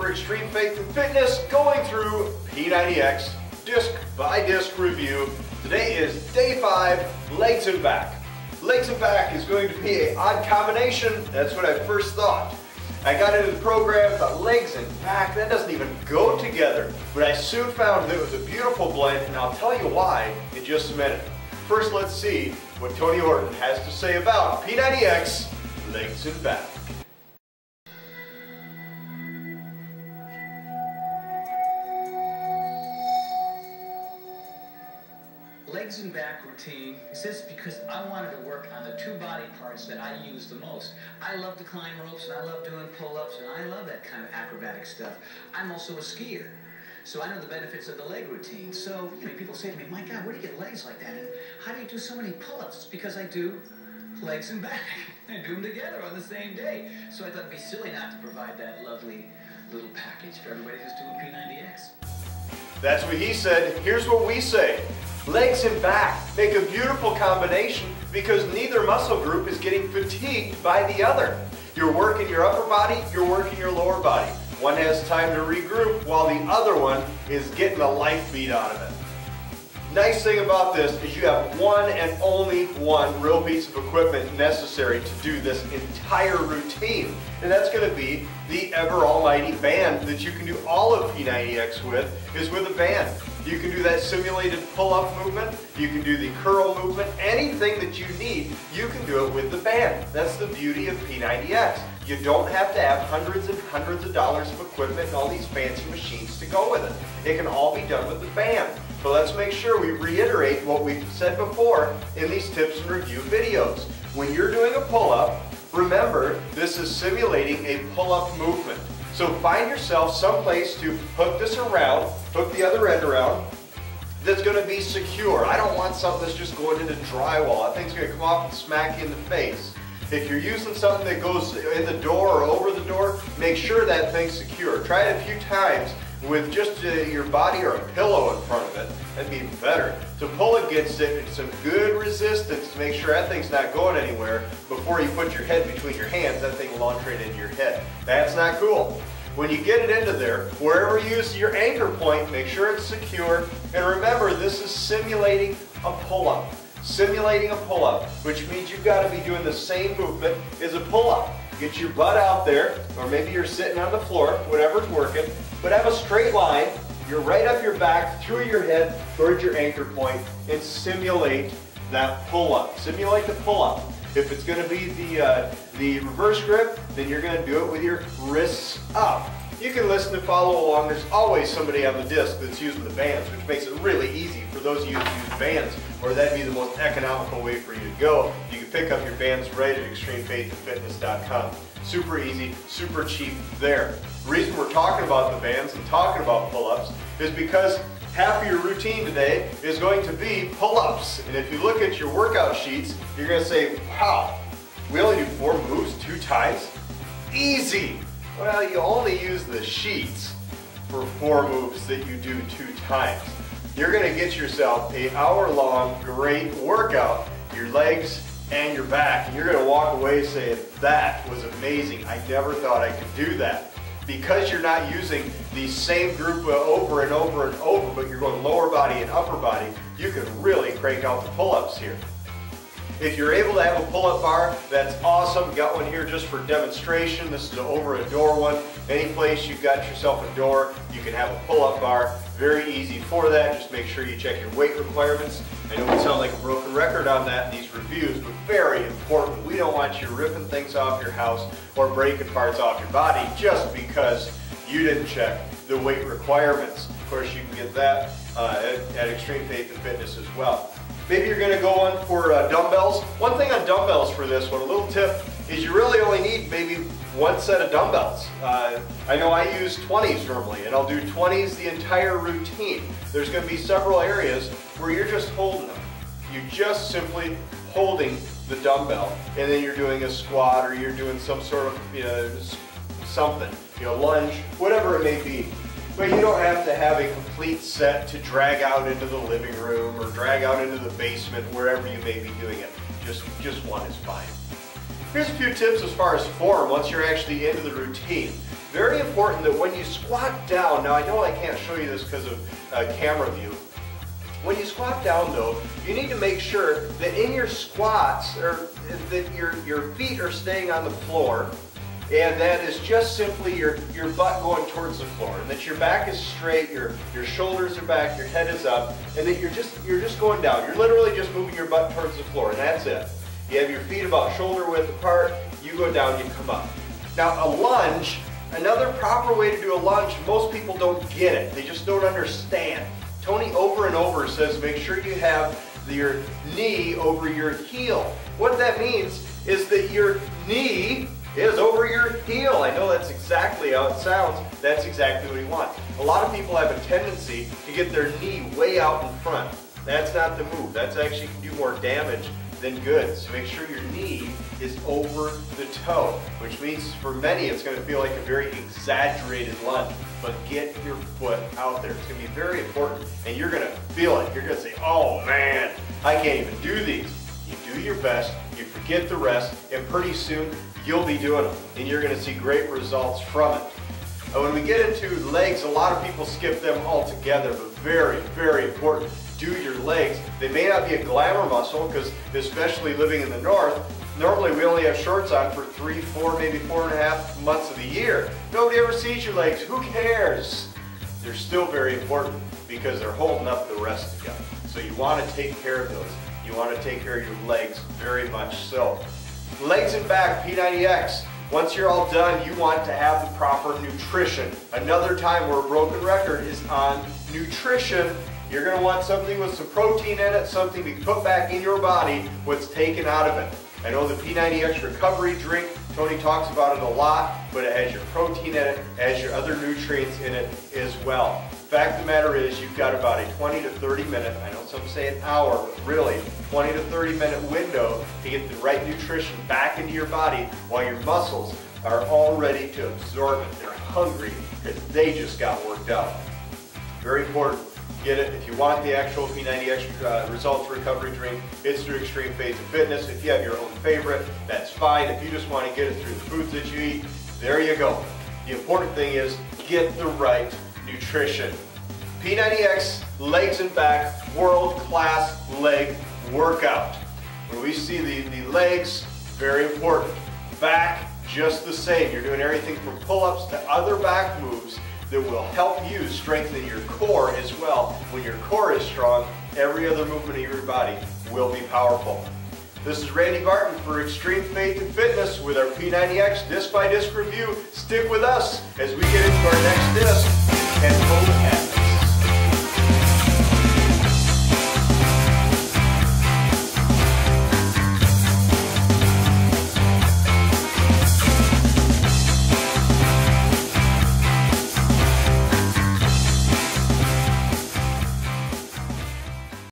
for Extreme Faith and Fitness, going through P90X disc by disc review. Today is day 5, legs and back. Legs and back is going to be an odd combination. That's what I first thought. I got into the program, thought legs and back, that doesn't even go together. But I soon found that it was a beautiful blend, and I'll tell you why in just a minute. First, let's see what Tony Horton has to say about P90X, legs and back. Legs and back routine is just because I wanted to work on the two body parts that I use the most. I love to climb ropes, and I love doing pull-ups, and I love that kind of acrobatic stuff. I'm also a skier, so I know the benefits of the leg routine. So, people say to me, my God, where do you get legs like that? And how do you do so many pull-ups? It's because I do legs and back. I do them together on the same day. So I thought it'd be silly not to provide that lovely little package for everybody who's doing P90X. That's what he said. Here's what we say. Legs and back make a beautiful combination because neither muscle group is getting fatigued by the other. You're working your upper body, you're working your lower body. One has time to regroup while the other one is getting a life beat out of it. Nice thing about this is you have one and only one real piece of equipment necessary to do this entire routine. And that's going to be the ever almighty band that you can do all of P90X with, is with a band. You can do that simulated pull-up movement, you can do the curl movement, anything that you need, you can do it with the band. That's the beauty of P90X. You don't have to have hundreds and hundreds of dollars of equipment and all these fancy machines to go with it. It can all be done with the band. But let's make sure we reiterate what we've said before in these tips and review videos. When you're doing a pull-up, remember this is simulating a pull-up movement. So find yourself someplace to hook this around, hook the other end around, that's going to be secure. I don't want something that's just going into drywall. That thing's going to come off and smack you in the face. If you're using something that goes in the door or over the door, make sure that thing's secure. Try it a few times with just your body or a pillow in front of it. That'd be better. To pull against it, it's some good resistance to make sure that thing's not going anywhere before you put your head between your hands. That thing will launch right into your head. That's not cool. When you get it into there, wherever you use your anchor point, make sure it's secure. And remember, this is simulating a pull-up. Simulating a pull-up, which means you've got to be doing the same movement as a pull-up. Get your butt out there, or maybe you're sitting on the floor, whatever's working, but have a straight line. You're right up your back, through your head, towards your anchor point, and simulate that pull-up. Simulate the pull-up. If it's going to be the reverse grip, then you're going to do it with your wrists up. You can listen and follow along. There's always somebody on the disc that's using the bands, which makes it really easy for those of you who use bands, or that'd be the most economical way for you to go. You can pick up your bands right at extremefaithandfitness.com. Super easy, super cheap there. The reason we're talking about the bands and talking about pull-ups is because half of your routine today is going to be pull-ups. And if you look at your workout sheets, you're going to say, wow, we only do 4 moves 2 times? Easy! Well, you only use the sheets for 4 moves that you do 2 times. You're going to get yourself an hour-long great workout, your legs and your back, and you're going to walk away saying, that was amazing. I never thought I could do that. Because you're not using the same group over and over and over, but you're going lower body and upper body, you can really crank out the pull-ups here. If you're able to have a pull-up bar, that's awesome. Got one here just for demonstration. This is over a door one. Any place you've got yourself a door, you can have a pull-up bar. Very easy for that. Just make sure you check your weight requirements. I know we sound like a broken record on that in these reviews, but very important. We don't want you ripping things off your house or breaking parts off your body just because you didn't check the weight requirements. Of course, you can get that at Extreme Faith and Fitness as well. Maybe you're going to go on for dumbbells. One thing on dumbbells for this one, a little tip, is you really only need maybe 1 set of dumbbells. I know I use 20s normally, and I'll do 20s the entire routine. There's going to be several areas where you're just holding them. You're just simply holding the dumbbell, and then you're doing a squat, or you're doing some sort of something, lunge, whatever it may be. But you don't have to have a complete set to drag out into the living room or drag out into the basement, wherever you may be doing it. Just one is fine. Here's a few tips as far as form once you're actually into the routine. Very important that when you squat down, now I know I can't show you this because of camera view. When you squat down though, you need to make sure that in your squats, or that your feet are staying on the floor, and that is just simply your butt going towards the floor, and that your back is straight, your shoulders are back, your head is up, and that you're just going down. You're literally just moving your butt towards the floor, and that's it. You have your feet about shoulder width apart, you go down, you come up. Now a lunge, another proper way to do a lunge, most people don't get it. They just don't understand. Tony over and over says make sure you have your knee over your heel. What that means is that your knee is over your heel. I know that's exactly how it sounds. That's exactly what you want. A lot of people have a tendency to get their knee way out in front. That's not the move. That's actually can do more damage than good. So make sure your knee is over the toe, which means for many it's going to feel like a very exaggerated lunge, but get your foot out there. It's going to be very important, and you're going to feel it. You're going to say, oh man, I can't even do these. You do your best, you forget the rest, and pretty soon you'll be doing them, and you're going to see great results from it. And when we get into legs, a lot of people skip them altogether, but very, very important. Do your legs. They may not be a glamour muscle, because especially living in the north, normally we only have shorts on for 3, 4, maybe 4.5 months of the year. Nobody ever sees your legs. Who cares? They're still very important because they're holding up the rest together. So you want to take care of those. You want to take care of your legs very much so. Legs and back, P90X. Once you're all done, you want to have the proper nutrition. Another time where a broken record is on nutrition. You're going to want something with some protein in it, something to put back in your body what's taken out of it. I know the P90X recovery drink, Tony talks about it a lot, but it has your protein in it, it has your other nutrients in it as well. Fact of the matter is, you've got about a 20 to 30 minute, I know some say an hour, but really 20 to 30 minute window to get the right nutrition back into your body while your muscles are all ready to absorb it. They're hungry because they just got worked out. Very important. Get it. If you want the actual P90X results recovery drink, it's through Extreme Faith and Fitness. If you have your own favorite, that's fine. If you just want to get it through the foods that you eat, there you go. The important thing is get the right nutrition. P90X legs and back world-class leg workout. When we see the legs, very important. Back, just the same. You're doing everything from pull-ups to other back moves that will help you strengthen your core as well. When your core is strong, every other movement of your body will be powerful. This is Randy Barton for Extreme Faith and Fitness with our P90X disc by disc review. Stick with us as we get into our next disc and toe to